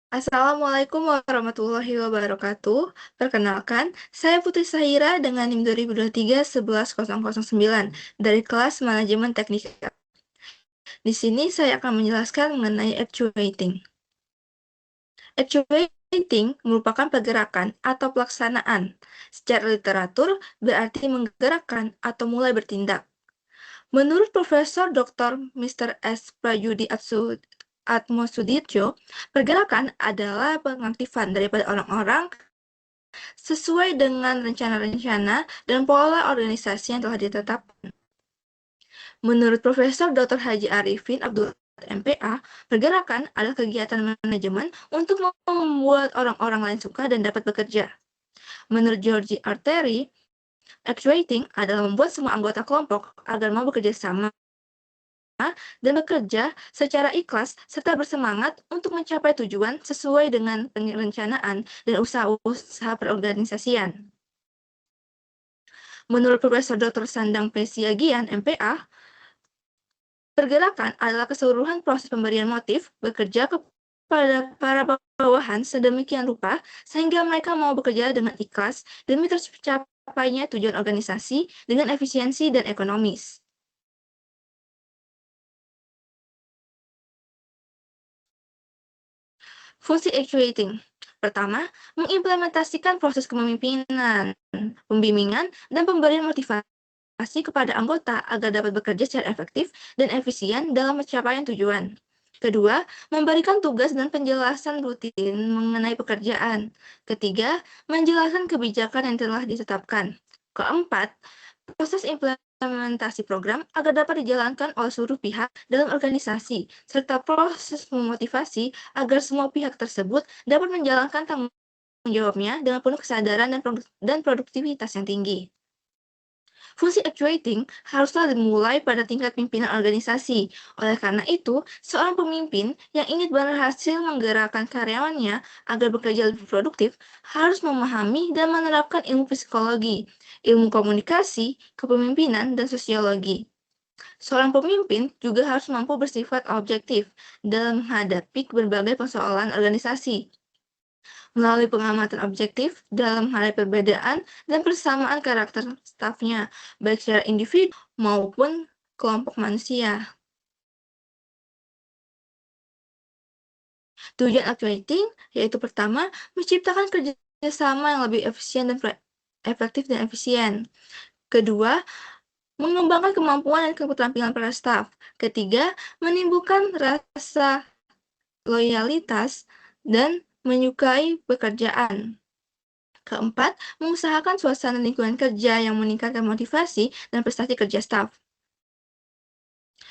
Assalamualaikum warahmatullahi wabarakatuh. Perkenalkan, saya Putri Sahira dengan NIM 2023-11009 dari kelas Manajemen Teknik. Di sini saya akan menjelaskan mengenai actuating. Actuating merupakan pergerakan atau pelaksanaan. Secara literatur, berarti menggerakkan atau mulai bertindak. Menurut Profesor Dr. Mr. S. Prayudi Atmosuditjo, pergerakan adalah pengaktifan daripada orang-orang sesuai dengan rencana-rencana dan pola organisasi yang telah ditetapkan. Menurut Profesor Dr. Haji Arifin Abdul MPA, pergerakan adalah kegiatan manajemen untuk membuat orang-orang lain suka dan dapat bekerja. Menurut Georgie Arteri, actuating adalah membuat semua anggota kelompok agar mau bekerja sama dan bekerja secara ikhlas serta bersemangat untuk mencapai tujuan sesuai dengan perencanaan dan usaha-usaha perorganisasian. Menurut Profesor Dr. Sandang P. Siagian, MPA, pergerakan adalah keseluruhan proses pemberian motif bekerja kepada para bawahan sedemikian rupa sehingga mereka mau bekerja dengan ikhlas demi tercapainya tujuan organisasi dengan efisiensi dan ekonomis. Fungsi actuating. Pertama, mengimplementasikan proses kepemimpinan, pembimbingan, dan pemberian motivasi kepada anggota agar dapat bekerja secara efektif dan efisien dalam pencapaian tujuan. Kedua, memberikan tugas dan penjelasan rutin mengenai pekerjaan. Ketiga, menjelaskan kebijakan yang telah ditetapkan. Keempat, proses implementasi program agar dapat dijalankan oleh seluruh pihak dalam organisasi, serta proses memotivasi agar semua pihak tersebut dapat menjalankan tanggung jawabnya dengan penuh kesadaran dan produktivitas yang tinggi. Fungsi actuating haruslah dimulai pada tingkat pimpinan organisasi. Oleh karena itu, seorang pemimpin yang ingin berhasil menggerakkan karyawannya agar bekerja lebih produktif harus memahami dan menerapkan ilmu psikologi, ilmu komunikasi, kepemimpinan, dan sosiologi. Seorang pemimpin juga harus mampu bersifat objektif dalam menghadapi berbagai persoalan organisasi melalui pengamatan objektif dalam hal perbedaan dan persamaan karakter stafnya, baik secara individu maupun kelompok manusia. Tujuan actuating yaitu pertama, menciptakan kerjasama yang lebih efisien dan efektif dan efisien. Kedua, mengembangkan kemampuan dan keterampilan para staf. Ketiga, menimbulkan rasa loyalitas dan menyukai pekerjaan. Keempat, mengusahakan suasana lingkungan kerja yang meningkatkan motivasi dan prestasi kerja staf.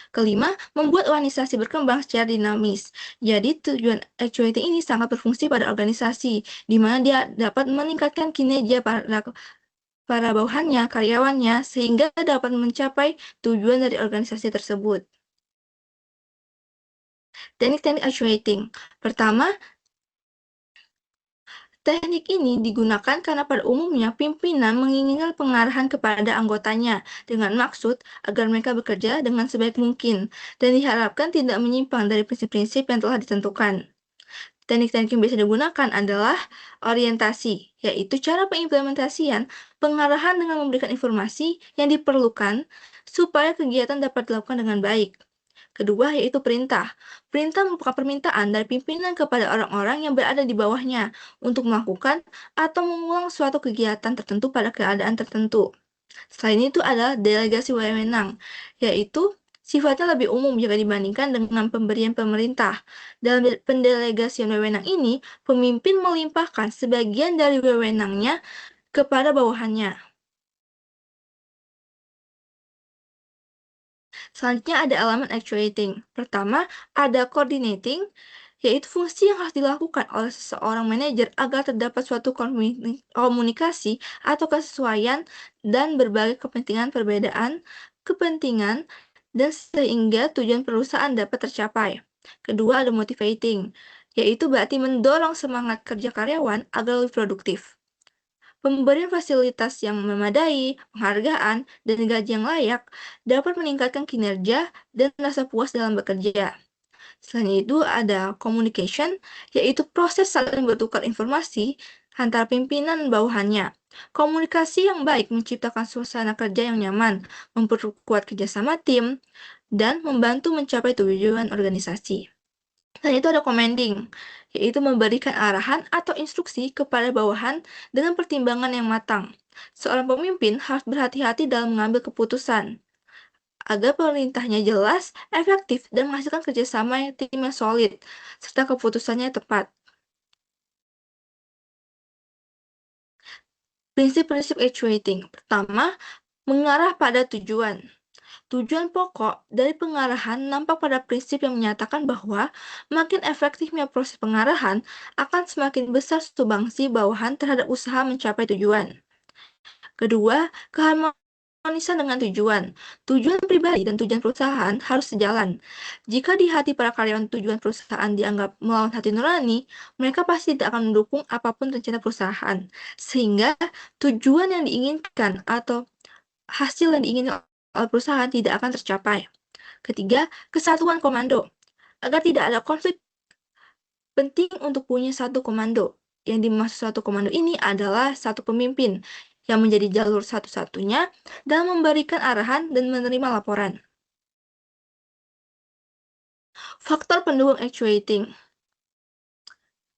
Kelima, membuat organisasi berkembang secara dinamis. Jadi, tujuan actuating ini sangat berfungsi pada organisasi, di mana dia dapat meningkatkan kinerja para bawahannya, karyawannya, sehingga dapat mencapai tujuan dari organisasi tersebut. Teknik-teknik actuating. Pertama, teknik ini digunakan karena pada umumnya pimpinan menginginkan pengarahan kepada anggotanya dengan maksud agar mereka bekerja dengan sebaik mungkin dan diharapkan tidak menyimpang dari prinsip-prinsip yang telah ditentukan. Teknik-teknik yang biasa digunakan adalah orientasi, yaitu cara pengimplementasian pengarahan dengan memberikan informasi yang diperlukan supaya kegiatan dapat dilakukan dengan baik. Kedua, yaitu perintah. Perintah merupakan permintaan dari pimpinan kepada orang-orang yang berada di bawahnya untuk melakukan atau mengulang suatu kegiatan tertentu pada keadaan tertentu. Selain itu adalah delegasi wewenang, yaitu sifatnya lebih umum jika dibandingkan dengan pemberian pemerintah. Dalam pendelegasian wewenang ini, pemimpin melimpahkan sebagian dari wewenangnya kepada bawahannya. Selanjutnya ada elemen actuating. Pertama, ada coordinating, yaitu fungsi yang harus dilakukan oleh seseorang manajer agar terdapat suatu komunikasi atau kesesuaian dan berbagai kepentingan, dan sehingga tujuan perusahaan dapat tercapai. Kedua, ada motivating, yaitu berarti mendorong semangat kerja karyawan agar lebih produktif. Pemberian fasilitas yang memadai, penghargaan, dan gaji yang layak dapat meningkatkan kinerja dan rasa puas dalam bekerja. Selain itu, ada communication, yaitu proses saling bertukar informasi antara pimpinan dan bawahannya. Komunikasi yang baik menciptakan suasana kerja yang nyaman, memperkuat kerjasama tim, dan membantu mencapai tujuan organisasi. Dan itu ada commanding, yaitu memberikan arahan atau instruksi kepada bawahan dengan pertimbangan yang matang. Seorang pemimpin harus berhati-hati dalam mengambil keputusan agar perintahnya jelas, efektif, dan menghasilkan kerjasama tim yang solid, serta keputusannya tepat. Prinsip-prinsip actuating. Pertama, mengarah pada tujuan. Tujuan pokok dari pengarahan nampak pada prinsip yang menyatakan bahwa makin efektifnya proses pengarahan akan semakin besar sumbangsi bawahan terhadap usaha mencapai tujuan. Kedua, keharmonisan dengan tujuan. Tujuan pribadi dan tujuan perusahaan harus sejalan. Jika di hati para karyawan tujuan perusahaan dianggap melawan hati nurani, mereka pasti tidak akan mendukung apapun rencana perusahaan. Sehingga tujuan yang diinginkan atau hasil yang diinginkan oleh perusahaan tidak akan tercapai. Ketiga, kesatuan komando. Agar tidak ada konflik, penting untuk punya satu komando. Yang dimaksud satu komando ini adalah satu pemimpin yang menjadi jalur satu-satunya dalam memberikan arahan dan menerima laporan. Faktor pendukung actuating.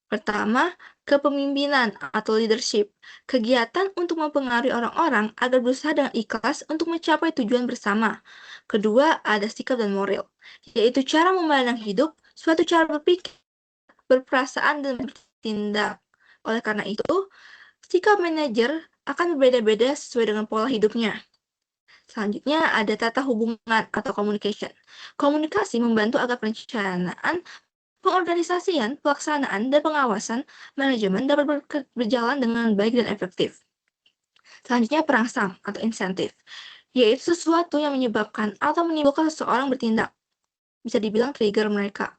Pertama, kepemimpinan atau leadership. Kegiatan untuk mempengaruhi orang-orang agar berusaha dengan ikhlas untuk mencapai tujuan bersama. Kedua, ada sikap dan moral, yaitu cara memandang hidup, suatu cara berpikir, berperasaan, dan bertindak. Oleh karena itu, sikap manajer akan berbeda-beda sesuai dengan pola hidupnya. Selanjutnya ada tata hubungan atau communication. Komunikasi membantu agar perencanaan, pengorganisasian, pelaksanaan, dan pengawasan manajemen dapat berjalan dengan baik dan efektif. Selanjutnya perangsang atau insentif, yaitu sesuatu yang menyebabkan atau menimbulkan seseorang bertindak. Bisa dibilang trigger mereka.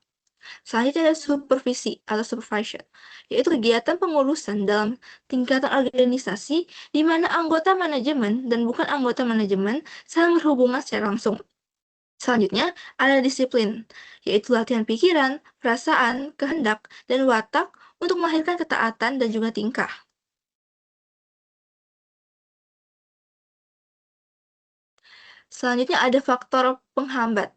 Selanjutnya ada supervisi atau supervision, yaitu kegiatan pengurusan dalam tingkatan organisasi di mana anggota manajemen dan bukan anggota manajemen saling berhubungan secara langsung. Selanjutnya ada disiplin, yaitu latihan pikiran, perasaan, kehendak, dan watak untuk melahirkan ketaatan dan juga tingkah. Selanjutnya ada faktor penghambat.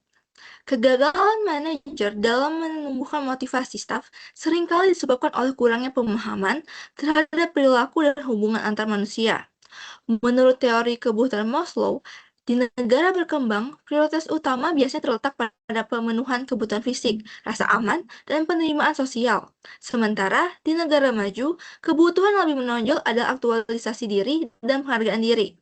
Kegagalan manajer dalam menumbuhkan motivasi staf seringkali disebabkan oleh kurangnya pemahaman terhadap perilaku dan hubungan antar manusia. Menurut teori kebutuhan Maslow, di negara berkembang, prioritas utama biasanya terletak pada pemenuhan kebutuhan fisik, rasa aman, dan penerimaan sosial. Sementara di negara maju, kebutuhan lebih menonjol adalah aktualisasi diri dan penghargaan diri.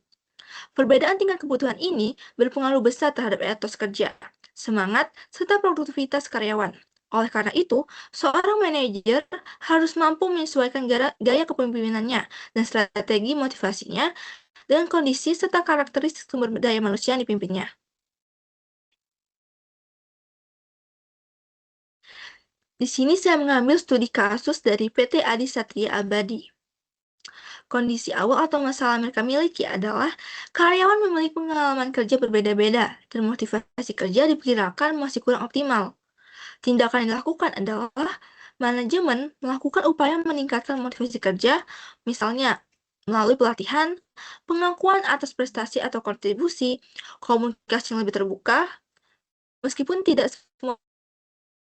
Perbedaan tingkat kebutuhan ini berpengaruh besar terhadap etos kerja, semangat, serta produktivitas karyawan. Oleh karena itu, seorang manajer harus mampu menyesuaikan gaya kepemimpinannya dan strategi motivasinya dengan kondisi serta karakteristik sumber daya manusia yang dipimpinnya. Di sini saya mengambil studi kasus dari PT Adi Satria Abadi. Kondisi awal atau masalah mereka miliki adalah karyawan memiliki pengalaman kerja berbeda-beda dan motivasi kerja diperkirakan masih kurang optimal. Tindakan yang dilakukan adalah manajemen melakukan upaya meningkatkan motivasi kerja, misalnya melalui pelatihan, pengakuan atas prestasi atau kontribusi, komunikasi yang lebih terbuka, meskipun tidak semua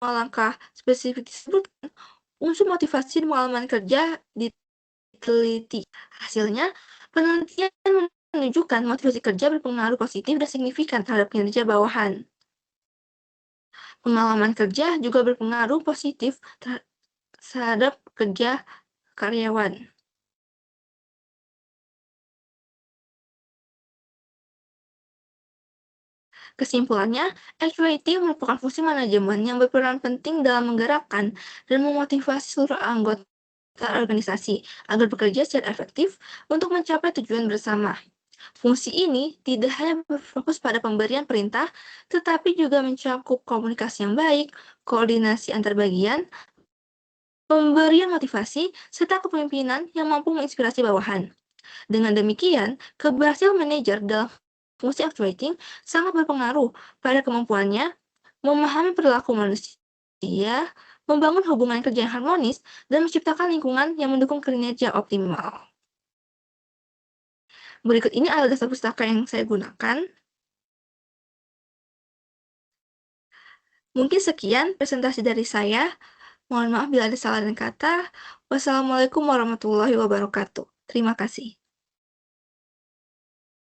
langkah spesifik disebutkan, unsur motivasi dan pengalaman kerja diteliti. Hasilnya, penelitian menunjukkan motivasi kerja berpengaruh positif dan signifikan terhadap kinerja bawahan. Pengalaman kerja juga berpengaruh positif terhadap kerja karyawan. Kesimpulannya, actuating merupakan fungsi manajemen yang berperan penting dalam menggerakkan dan memotivasi seluruh anggota organisasi agar bekerja secara efektif untuk mencapai tujuan bersama. Fungsi ini tidak hanya berfokus pada pemberian perintah, tetapi juga mencakup komunikasi yang baik, koordinasi antar bagian, pemberian motivasi, serta kepemimpinan yang mampu menginspirasi bawahan. Dengan demikian, keberhasilan manajer dalam fungsi actuating sangat berpengaruh pada kemampuannya memahami perilaku manusia Dia membangun hubungan kerja yang harmonis dan menciptakan lingkungan yang mendukung kinerja optimal. Berikut ini adalah dasar pustaka yang saya gunakan. Mungkin sekian presentasi dari saya. Mohon maaf bila ada salah dan kata. Wassalamualaikum warahmatullahi wabarakatuh. Terima kasih.